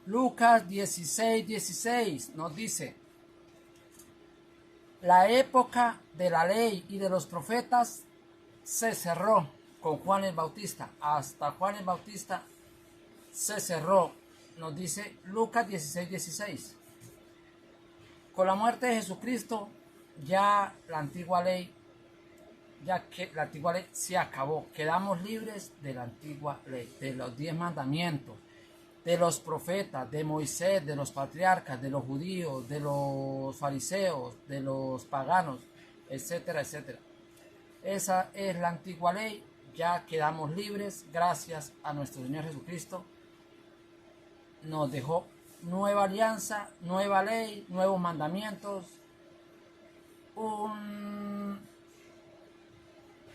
Lucas 16:16 nos dice: la época de la ley y de los profetas se cerró con Juan el Bautista. Hasta Juan el Bautista se cerró, nos dice Lucas 16:16. Con la muerte de Jesucristo, ya la antigua ley, se acabó. Quedamos libres de la antigua ley, de los 10 mandamientos, de los profetas, de Moisés, de los patriarcas, de los judíos, de los fariseos, de los paganos, etcétera, etcétera. Esa es la antigua ley. Ya quedamos libres gracias a nuestro Señor Jesucristo. Nos dejó nueva alianza, nueva ley, nuevos mandamientos, un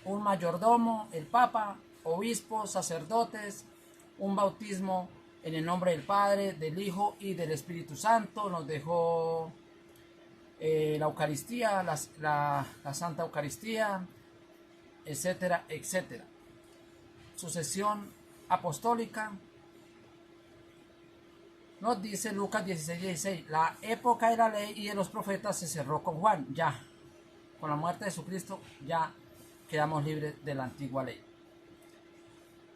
mayordomo, el Papa, obispos, sacerdotes, un bautismo en el nombre del Padre, del Hijo y del Espíritu Santo. Nos dejó la Eucaristía, la Santa Eucaristía, etcétera, etcétera. Sucesión apostólica. Nos dice Lucas 16:16, la época de la ley y de los profetas se cerró con Juan. Ya, con la muerte de Jesucristo, ya quedamos libres de la antigua ley.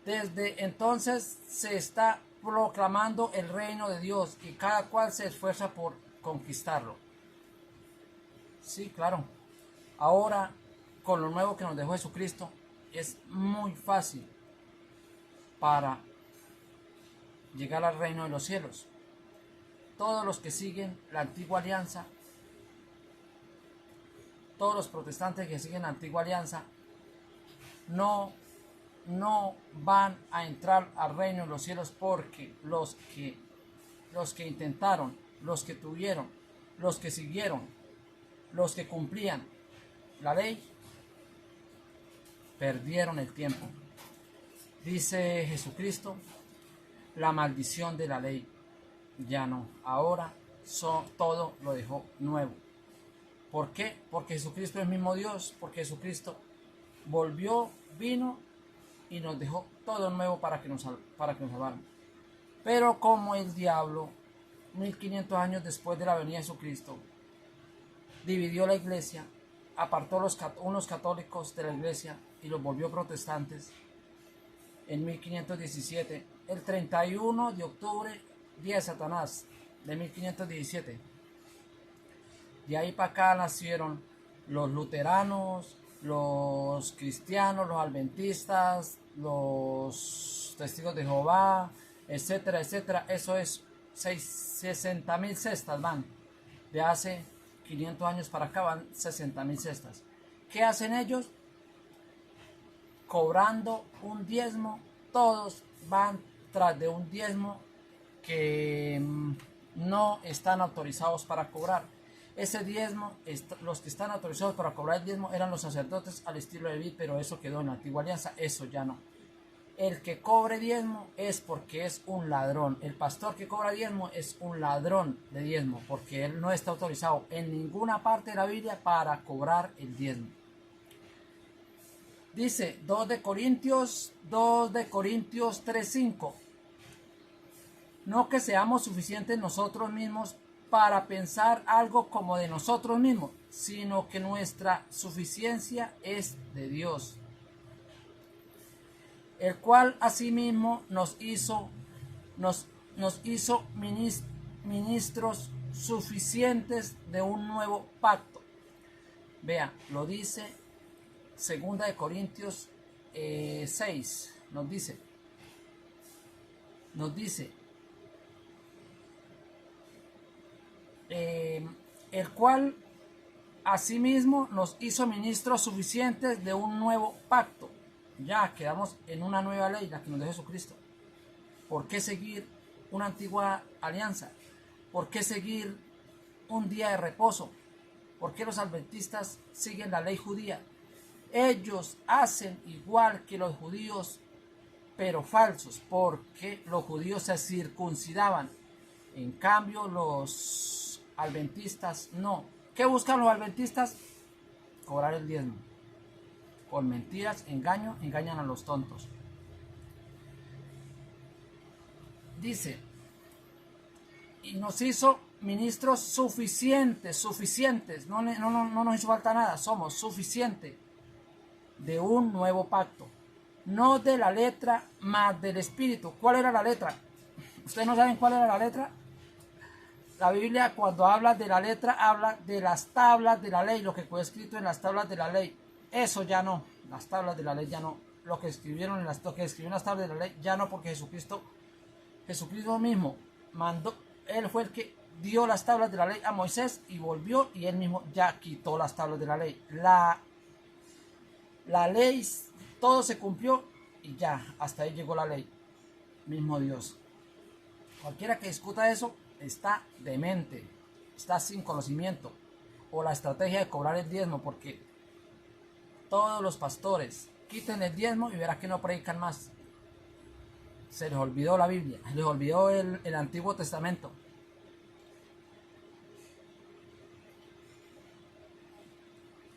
Desde entonces se está proclamando el reino de Dios y cada cual se esfuerza por conquistarlo. Sí, claro. Ahora, con lo nuevo que nos dejó Jesucristo, es muy fácil para llegar al reino de los cielos. Todos los que siguen la antigua alianza, todos los protestantes que siguen la antigua alianza, no van a entrar al reino de los cielos, porque los que intentaron, los que tuvieron, los que siguieron, los que cumplían la ley, perdieron el tiempo. Dice Jesucristo, la maldición de la ley ya no, ahora todo lo dejó nuevo. ¿Por qué? Porque Jesucristo es el mismo Dios, porque Jesucristo volvió, vino y nos dejó todo nuevo para que nos salvaran. Pero como el diablo, 1500 años después de la venida de Jesucristo, dividió la iglesia, apartó unos católicos de la iglesia y los volvió protestantes, en 1517, el 31 de octubre, día de Satanás, de 1517. De ahí para acá nacieron los luteranos, los cristianos, los adventistas, los testigos de Jehová, etcétera, etcétera. Eso es 60,000 cestas van. De hace 500 años para acá van 60,000 cestas. ¿Qué hacen ellos? Cobrando un diezmo. Todos van tras de un diezmo que no están autorizados para cobrar. Ese diezmo, los que están autorizados para cobrar el diezmo eran los sacerdotes al estilo de Leví, pero eso quedó en la antigua alianza, eso ya no. El que cobre diezmo es porque es un ladrón. El pastor que cobra diezmo es un ladrón de diezmo, porque él no está autorizado en ninguna parte de la Biblia para cobrar el diezmo. Dice 2 de Corintios 3:5. No que seamos suficientes nosotros mismos para pensar algo como de nosotros mismos, sino que nuestra suficiencia es de Dios, el cual asimismo nos hizo ministros suficientes de un nuevo pacto. Vea, lo dice 2 de Corintios 6, nos dice, el cual asimismo nos hizo ministros suficientes de un nuevo pacto. Ya quedamos en una nueva ley, la que nos dejó Jesucristo. ¿Por qué seguir una antigua alianza? ¿Por qué seguir un día de reposo? ¿Por qué los adventistas siguen la ley judía? Ellos hacen igual que los judíos, pero falsos, porque los judíos se circuncidaban. En cambio, los adventistas no. ¿Qué buscan los adventistas? Cobrar el diezmo. Con mentiras, engañan a los tontos. Dice y nos hizo ministros suficientes, no nos hizo falta nada, somos suficientes de un nuevo pacto, no de la letra, más del espíritu. ¿Cuál era la letra? ¿Ustedes no saben cuál era la letra? La Biblia, cuando habla de la letra, habla de las tablas de la ley, lo que fue escrito en las tablas de la ley. Eso ya no, las tablas de la ley ya no, lo que escribieron en lo que escribió en las tablas de la ley ya no, porque Jesucristo mismo mandó, él fue el que dio las tablas de la ley a Moisés y volvió, y él mismo ya quitó las tablas de la ley. La ley, todo se cumplió y ya, hasta ahí llegó la ley. Mismo Dios. Cualquiera que discuta eso está demente, está sin conocimiento, o la estrategia de cobrar el diezmo, porque todos los pastores quiten el diezmo y verás que no predican más. Se les olvidó la Biblia, se les olvidó el Antiguo Testamento.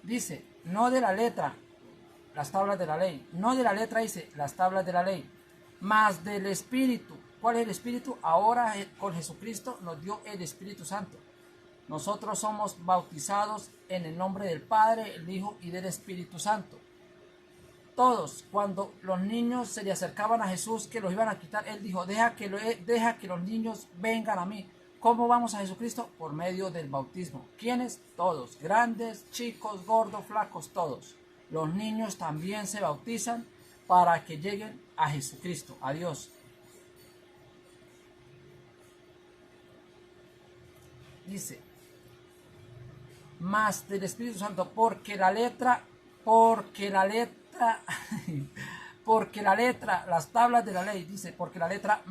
Dice, no de la letra, las tablas de la ley, no de la letra, dice, las tablas de la ley, más del Espíritu. ¿Cuál es el Espíritu? Ahora con Jesucristo nos dio el Espíritu Santo. Nosotros somos bautizados en el nombre del Padre, el Hijo y del Espíritu Santo. Todos, cuando los niños se le acercaban a Jesús, que los iban a quitar, él dijo, deja que los niños vengan a mí. ¿Cómo vamos a Jesucristo? Por medio del bautismo. ¿Quiénes? Todos, grandes, chicos, gordos, flacos, todos. Los niños también se bautizan para que lleguen a Jesucristo, a Dios. Dice, más del Espíritu Santo, porque la letra, las tablas de la ley, dice, porque la letra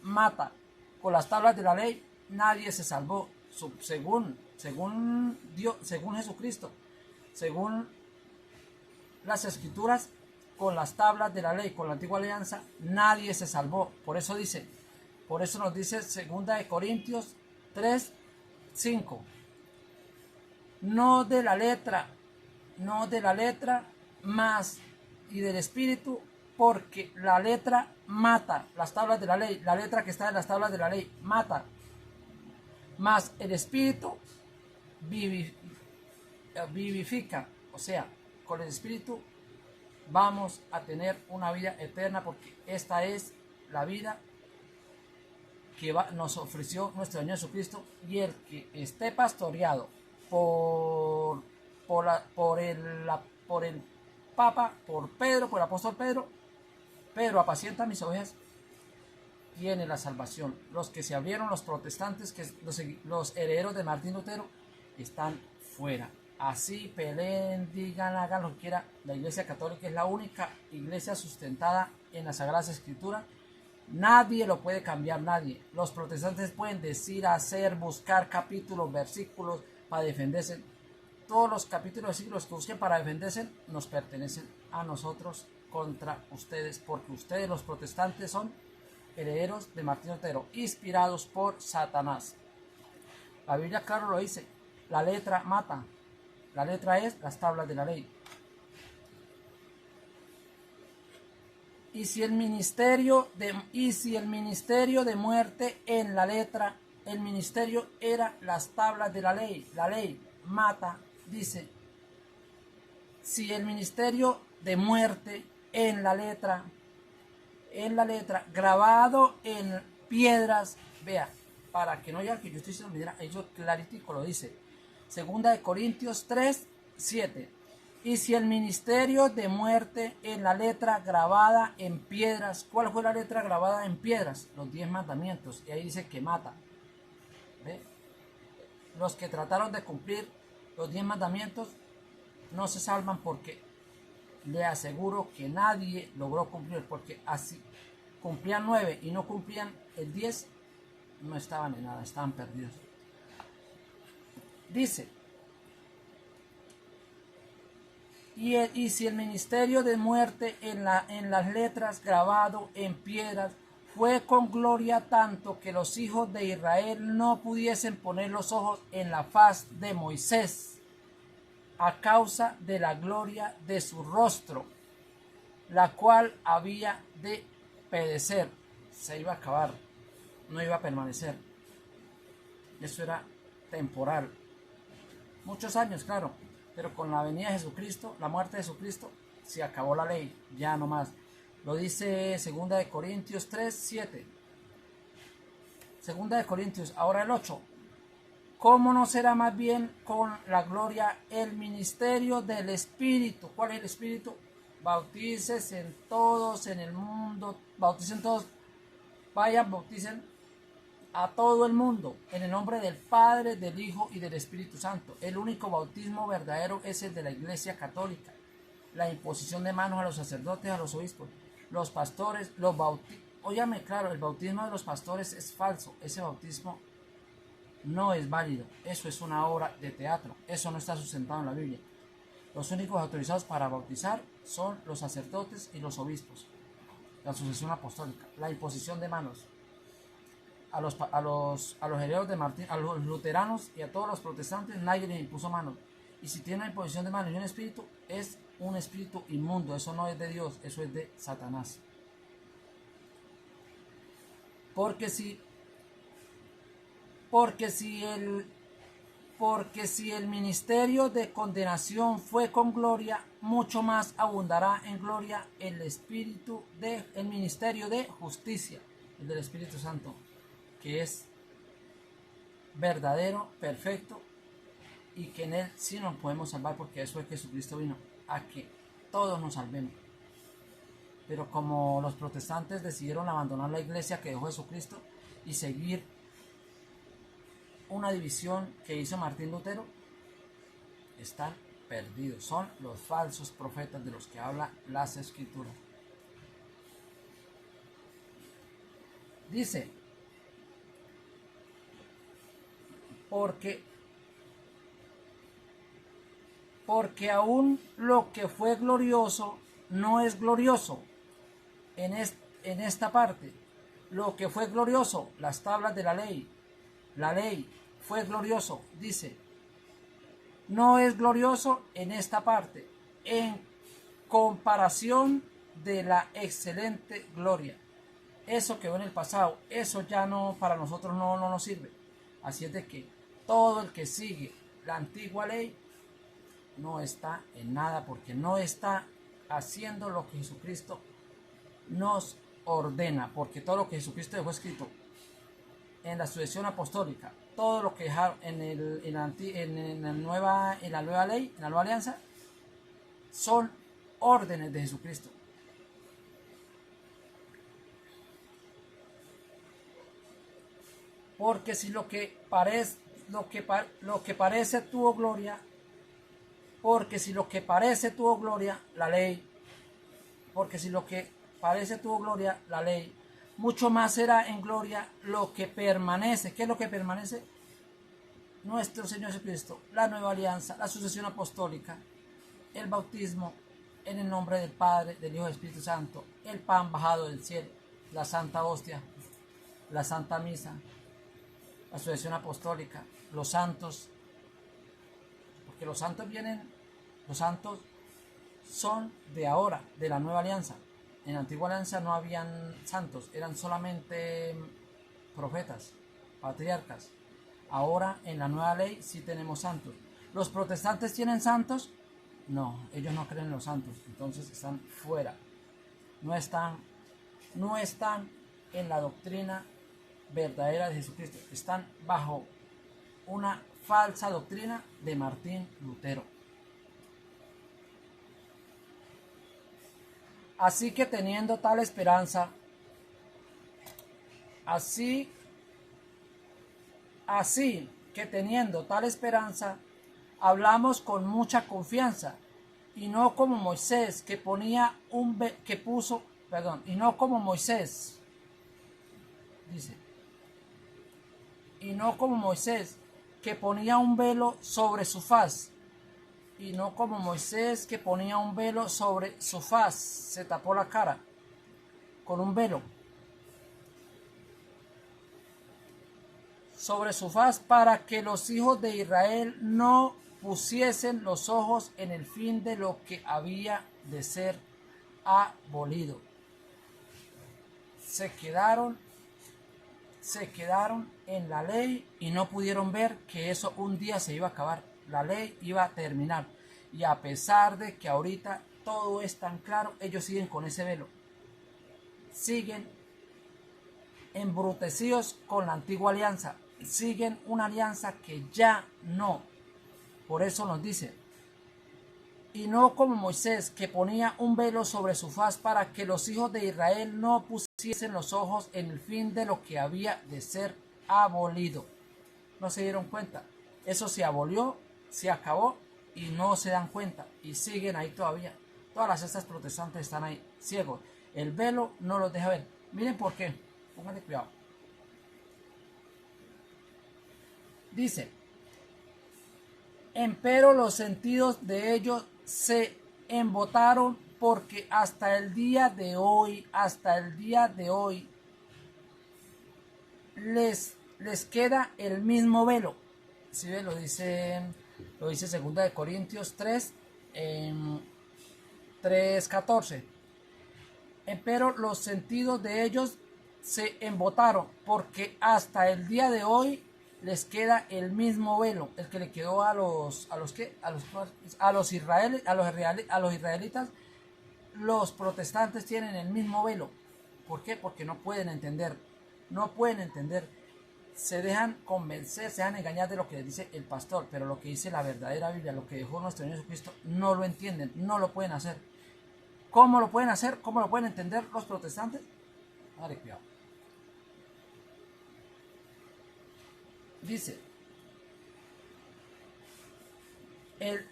mata. Con las tablas de la ley nadie se salvó, según Dios, según Jesucristo, según las Escrituras. Con las tablas de la ley, con la antigua alianza, nadie se salvó. Por eso nos dice 2 de Corintios 3:5. No de la letra más y del Espíritu, porque la letra mata. Las tablas de la ley, la letra que está en las tablas de la ley mata, más el Espíritu vivifica. O sea, con el Espíritu vamos a tener una vida eterna, porque esta es la vida que nos ofreció nuestro Señor Jesucristo. Y el que esté pastoreado por el Papa, por Pedro, por el apóstol Pedro apacienta mis ovejas, tiene la salvación. Los que se abrieron, los protestantes, que los herederos de Martín Lutero, están fuera. Así peleen, digan, hagan lo que quieran. La Iglesia Católica es la única iglesia sustentada en las Sagradas Escrituras. Nadie lo puede cambiar, nadie. Los protestantes pueden decir, hacer, buscar capítulos, versículos para defenderse. Todos los capítulos, versículos que busquen para defenderse nos pertenecen a nosotros contra ustedes, porque ustedes, los protestantes, son herederos de Martín Lutero, inspirados por Satanás. La Biblia claro lo dice, la letra mata. La letra es las tablas de la ley. Y si el ministerio de muerte en la letra, el ministerio era las tablas de la ley mata, dice. Si el ministerio de muerte en la letra, grabado en piedras, vea, para que no haya que yo estoy diciendo, mira, ellos claritico lo dice. 2 de Corintios 3:7. Y si el ministerio de muerte en la letra grabada en piedras, ¿cuál fue la letra grabada en piedras? Los 10 mandamientos. Y ahí dice que mata. ¿Ve? Los que trataron de cumplir los 10 mandamientos no se salvan, porque le aseguro que nadie logró cumplir, porque así cumplían 9 y no cumplían el 10, no estaban en nada, estaban perdidos. Dice, y si el ministerio de muerte en las letras grabado en piedras fue con gloria tanto que los hijos de Israel no pudiesen poner los ojos en la faz de Moisés a causa de la gloria de su rostro, la cual había de perecer, se iba a acabar. no iba a permanecer. Eso era temporal. Muchos años, claro, pero con la venida de Jesucristo, la muerte de Jesucristo, se acabó la ley, ya no más. Lo dice 2 de Corintios 3, 7. 2 de Corintios, ahora el 8. ¿Cómo no será más bien con la gloria el ministerio del Espíritu? ¿Cuál es el Espíritu? Bautícese en todos en el mundo, bauticen todos, vayan, bauticen a todo el mundo en el nombre del Padre, del Hijo y del Espíritu Santo. El único bautismo verdadero es el de la Iglesia Católica. La imposición de manos a los sacerdotes, a los obispos, los pastores, los bautistas. Óyame, claro, el bautismo de los pastores es falso. Ese bautismo no es válido. Eso es una obra de teatro. Eso no está sustentado en la Biblia. Los únicos autorizados para bautizar son los sacerdotes y los obispos. La sucesión apostólica, la imposición de manos a los herederos de Martín, a los luteranos y a todos los protestantes, nadie les impuso manos. Y si tiene una imposición de manos y un espíritu, es un espíritu inmundo. Eso no es de Dios, eso es de Satanás. Porque si el ministerio de condenación fue con gloria, mucho más abundará en gloria el ministerio de justicia, el del Espíritu Santo, que es verdadero, perfecto, y que en él sí nos podemos salvar, porque eso es que Jesucristo vino, a que todos nos salvemos. Pero como los protestantes decidieron abandonar la iglesia que dejó Jesucristo y seguir una división que hizo Martín Lutero, están perdidos. Son los falsos profetas de los que habla las Escrituras. Dice, porque aún lo que fue glorioso no es glorioso en esta parte. Lo que fue glorioso, las tablas de la ley fue glorioso, dice, no es glorioso en esta parte, en comparación de la excelente gloria. Eso quedó en el pasado, eso ya no, para nosotros no nos sirve. Así es de que todo el que sigue la antigua ley no está en nada, porque no está haciendo lo que Jesucristo nos ordena, porque todo lo que Jesucristo dejó escrito en la sucesión apostólica, todo lo que dejaron en la nueva ley, en la nueva alianza, son órdenes de Jesucristo. Porque si lo que parece tuvo gloria, porque si lo que parece tuvo gloria, la ley, porque si lo que parece tuvo gloria, la ley, mucho más será en gloria lo que permanece. ¿Qué es lo que permanece? Nuestro Señor Jesucristo, la nueva alianza, la sucesión apostólica, el bautismo en el nombre del Padre, del Hijo y del Espíritu Santo, el pan bajado del cielo, la Santa Hostia, la Santa Misa, la sucesión apostólica, los santos, porque los santos son de ahora, de la nueva alianza. En la antigua alianza no habían santos, eran solamente profetas, patriarcas. Ahora en la nueva ley sí tenemos santos. ¿Los protestantes tienen santos? No, ellos no creen en los santos, entonces están fuera. No están en la doctrina verdadera de Jesucristo. Están bajo una falsa doctrina de Martín Lutero. Así que teniendo tal esperanza, así que teniendo tal esperanza, hablamos con mucha confianza, y no como Moisés y no como Moisés, dice, y no como Moisés que ponía un velo sobre su faz, se tapó la cara con un velo sobre su faz, para que los hijos de Israel no pusiesen los ojos en el fin de lo que había de ser abolido. Se quedaron se quedaron en la ley y no pudieron ver que eso un día se iba a acabar. La ley iba a terminar. Y a pesar de que ahorita todo es tan claro, ellos siguen con ese velo. Siguen embrutecidos con la antigua alianza. Siguen una alianza que ya no. Por eso nos dice: y no como Moisés, que ponía un velo sobre su faz para que los hijos de Israel no pusiesen los ojos en el fin de lo que había de ser abolido. No se dieron cuenta. Eso se abolió, se acabó y no se dan cuenta. Y siguen ahí todavía. Todas las estas protestantes están ahí, ciegos. El velo no los deja ver. Miren por qué. Pónganle cuidado. Dice: empero los sentidos de ellos se embotaron, porque hasta el día de hoy, les queda el mismo velo. Si ¿sí? Lo dice 2 de Corintios 3, 3:14. Pero los sentidos de ellos se embotaron, porque hasta el día de hoy les queda el mismo velo, el que le quedó a los israelitas. Los protestantes tienen el mismo velo. ¿Por qué? Porque no pueden entender. Se dejan convencer, se dejan engañar de lo que les dice el pastor, pero lo que dice la verdadera Biblia, lo que dejó nuestro Señor Jesucristo, no lo entienden, no lo pueden hacer. ¿Cómo lo pueden hacer? ¿Cómo lo pueden entender los protestantes? Vale, cuidado. Dice: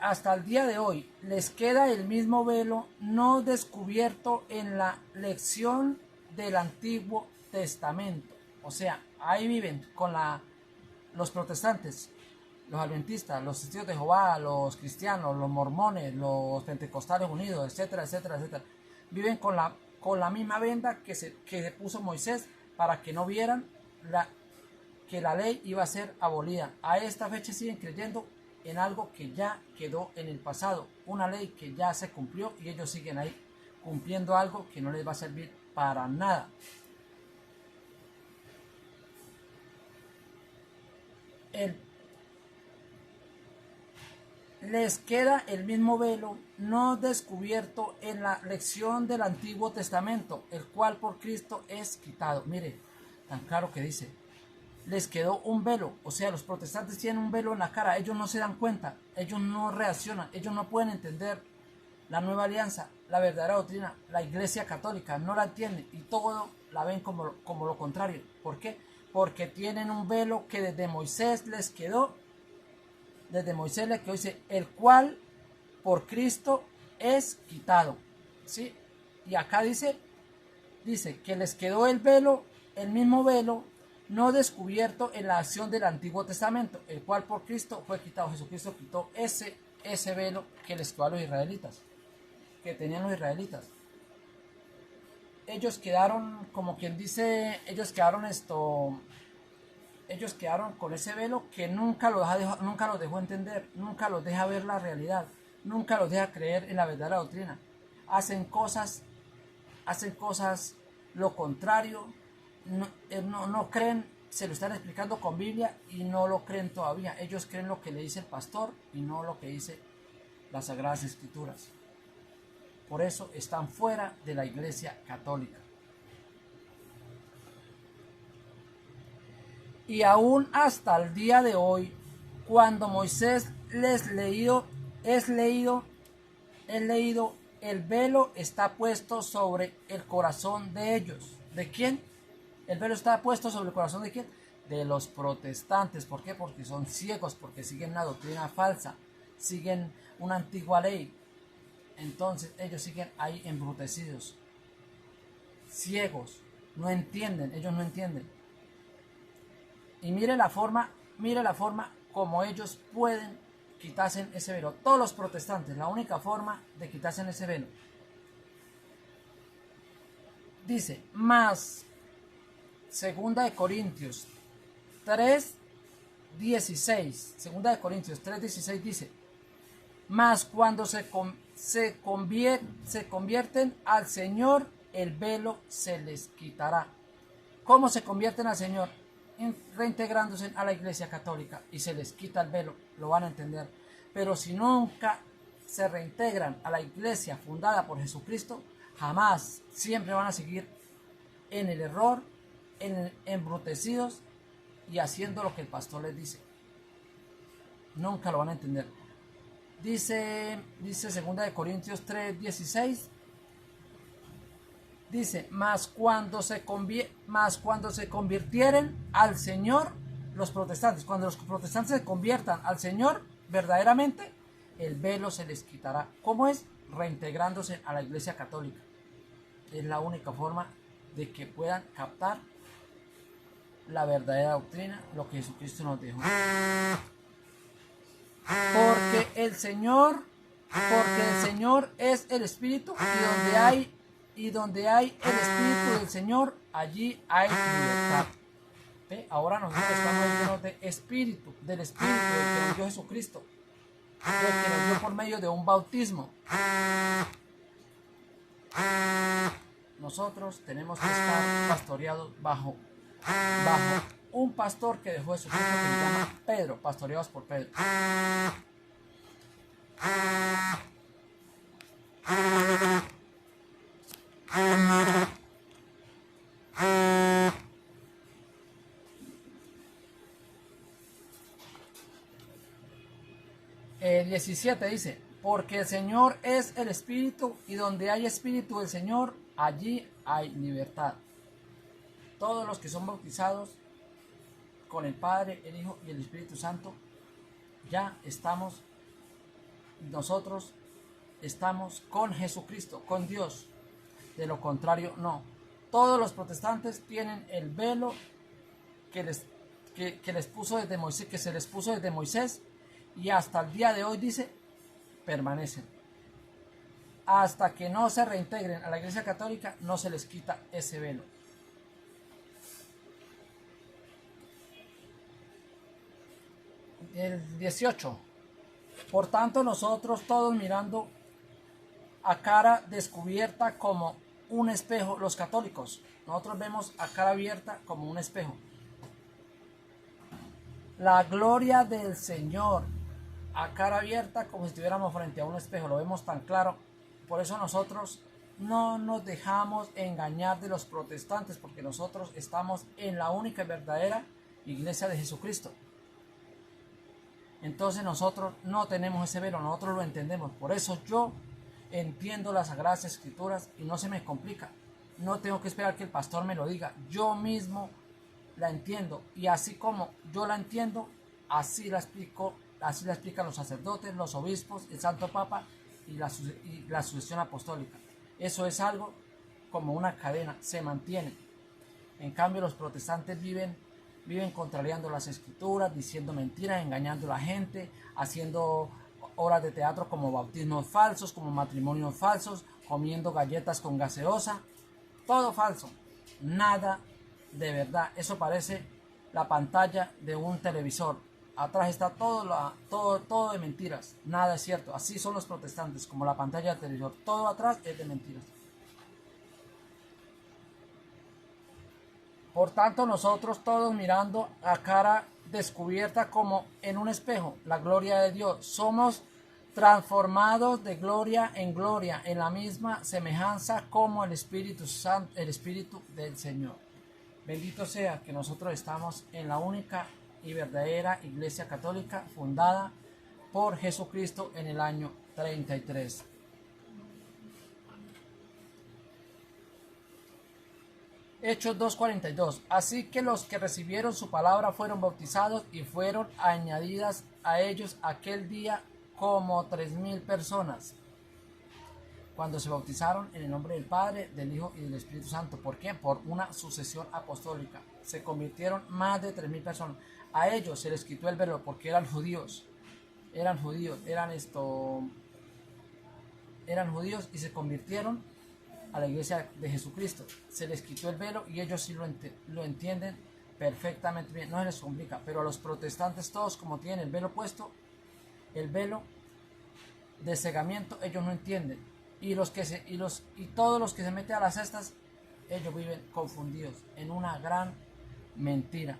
hasta el día de hoy les queda el mismo velo no descubierto en la lección del Antiguo Testamento. O sea, ahí viven con los protestantes, los adventistas, los testigos de Jehová, los cristianos, los mormones, los pentecostales unidos, etcétera, etcétera, etcétera. Viven con la misma venda que se puso Moisés para que no vieran que la ley iba a ser abolida. A esta fecha siguen creyendo en algo que ya quedó en el pasado, una ley que ya se cumplió, y ellos siguen ahí cumpliendo algo que no les va a servir para nada. Les queda el mismo velo no descubierto en la lección del Antiguo Testamento, el cual por Cristo es quitado. Mire, tan claro que dice: les quedó un velo. O sea, los protestantes tienen un velo en la cara. Ellos no se dan cuenta, ellos no reaccionan, ellos no pueden entender la nueva alianza, la verdadera doctrina. La Iglesia Católica no la entiende y todo la ven como lo contrario. ¿Por qué? Porque tienen un velo que desde Moisés les quedó. Dice: el cual por Cristo es quitado. ¿Sí? Y acá dice que les quedó el velo, el mismo velo no descubierto en la acción del Antiguo Testamento, el cual por Cristo fue quitado. Jesucristo quitó ese velo que les quedó a los israelitas, que tenían los israelitas. Ellos quedaron, como quien dice, ellos quedaron con ese velo que nunca los dejó entender, nunca los deja ver la realidad, nunca los deja creer en la verdadera doctrina. Hacen cosas lo contrario, no creen, se lo están explicando con Biblia y no lo creen todavía. Ellos creen lo que le dice el pastor y no lo que dice las Sagradas Escrituras. Por eso están fuera de la Iglesia Católica. Y aún hasta el día de hoy, cuando Moisés es leído, el velo está puesto sobre el corazón de ellos. ¿De quién? El velo está puesto sobre el corazón de quién? De los protestantes. ¿Por qué? Porque son ciegos, porque siguen una doctrina falsa, siguen una antigua ley. Entonces ellos siguen ahí embrutecidos, ciegos, no entienden, ellos no entienden. Y mire la forma como ellos pueden quitarse ese velo. Todos los protestantes, la única forma de quitarse ese velo. Dice, más 2 de Corintios 3:16. 2 de Corintios 3:16 dice: mas cuando se convierten al Señor, el velo se les quitará. ¿Cómo se convierten al Señor? Reintegrándose a la Iglesia Católica y se les quita el velo, lo van a entender. Pero si nunca se reintegran a la Iglesia fundada por Jesucristo, jamás, siempre van a seguir en el error, embrutecidos y haciendo lo que el pastor les dice. Nunca lo van a entender. Dice 2 Corintios 3:16. Dice, mas cuando se convirtieren al Señor, los protestantes, cuando los protestantes se conviertan al Señor verdaderamente, el velo se les quitará. ¿Cómo es? Reintegrándose a la Iglesia Católica. Es la única forma de que puedan captar la verdadera doctrina, lo que Jesucristo nos dejó. Porque el Señor es el Espíritu, y donde hay el Espíritu del Señor, allí hay libertad. ¿Ve? Ahora nosotros estamos llenos de Espíritu, del Espíritu del que nos dio Jesucristo, del que nos dio por medio de un bautismo. Nosotros tenemos que estar pastoreados bajo un pastor que dejó Jesucristo, que se llama Pedro, pastoreados por Pedro. El 17 dice, porque el Señor es el Espíritu, y donde hay Espíritu del Señor, allí hay libertad. Todos los que son bautizados con el Padre, el Hijo y el Espíritu Santo, nosotros estamos con Jesucristo, con Dios. De lo contrario, no. Todos los protestantes tienen el velo que les puso desde Moisés, que se les puso desde Moisés, y hasta el día de hoy, dice, permanecen. Hasta que no se reintegren a la Iglesia Católica, no se les quita ese velo. El 18. Por tanto, nosotros todos mirando a cara descubierta como un espejo, los católicos, nosotros vemos a cara abierta como un espejo la gloria del Señor, a cara abierta, como si estuviéramos frente a un espejo, lo vemos tan claro. Por eso nosotros no nos dejamos engañar de los protestantes, porque nosotros estamos en la única y verdadera Iglesia de Jesucristo. Entonces nosotros no tenemos ese velo, nosotros lo entendemos. Por eso yo entiendo las Sagradas Escrituras y no se me complica. No tengo que esperar que el pastor me lo diga. Yo mismo la entiendo, y así como yo la entiendo, así la explican los sacerdotes, los obispos, el Santo Papa y la sucesión apostólica. Eso es algo como una cadena, se mantiene. En cambio, los protestantes viven contrariando las Escrituras, diciendo mentiras, engañando a la gente, haciendo obras de teatro como bautismos falsos, como matrimonios falsos, comiendo galletas con gaseosa, todo falso, nada de verdad. Eso parece la pantalla de un televisor. Atrás está todo de mentiras, nada es cierto. Así son los protestantes, como la pantalla del televisor, todo atrás es de mentiras. Por tanto, nosotros todos mirando a cara descubierta como en un espejo la gloria de Dios, somos transformados de gloria en gloria en la misma semejanza como el Espíritu Santo, el Espíritu del Señor. Bendito sea que nosotros estamos en la única y verdadera Iglesia Católica fundada por Jesucristo en el año 33. Hechos 2:42. Así que los que recibieron su palabra fueron bautizados, y fueron añadidas a ellos aquel día como 3,000 personas. Cuando se bautizaron en el nombre del Padre, del Hijo y del Espíritu Santo. ¿Por qué? Por una sucesión apostólica. Se convirtieron más de 3,000 personas. A ellos se les quitó el velo porque eran judíos. Eran judíos y se convirtieron a la Iglesia de Jesucristo. Se les quitó el velo y ellos sí lo entienden perfectamente bien. No se les complica. Pero a los protestantes, todos, como tienen el velo puesto, el velo de cegamiento, ellos no entienden. Y todos los que se meten a las cestas ellos viven confundidos en una gran mentira.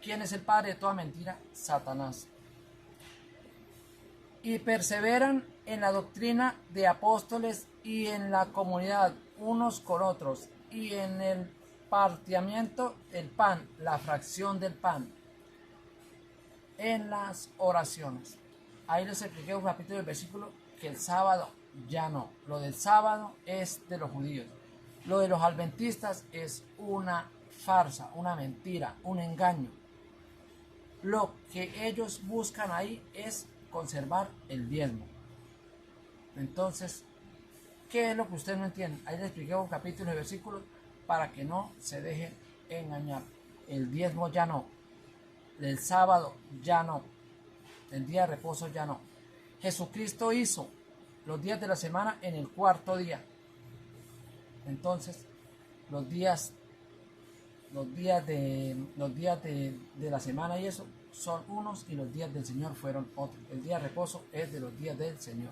¿Quién es el padre de toda mentira? Satanás. Y perseveran en la doctrina de apóstoles y en la comunidad unos con otros y en el partimiento del pan, la fracción del pan, en las oraciones. Ahí les expliqué un capítulo del versículo que el sábado ya no. Lo del sábado es de los judíos. Lo de los adventistas es una farsa, una mentira, un engaño. Lo que ellos buscan ahí es conservar el diezmo. Entonces, ¿qué es lo que usted no entiende? Ahí les expliqué un capítulo de versículos para que no se dejen engañar. El diezmo ya no. El sábado ya no. El día de reposo ya no. Jesucristo hizo los días de la semana en el cuarto día. Entonces, los días de la semana y eso son unos y los días del Señor fueron otros. El día de reposo es de los días del Señor.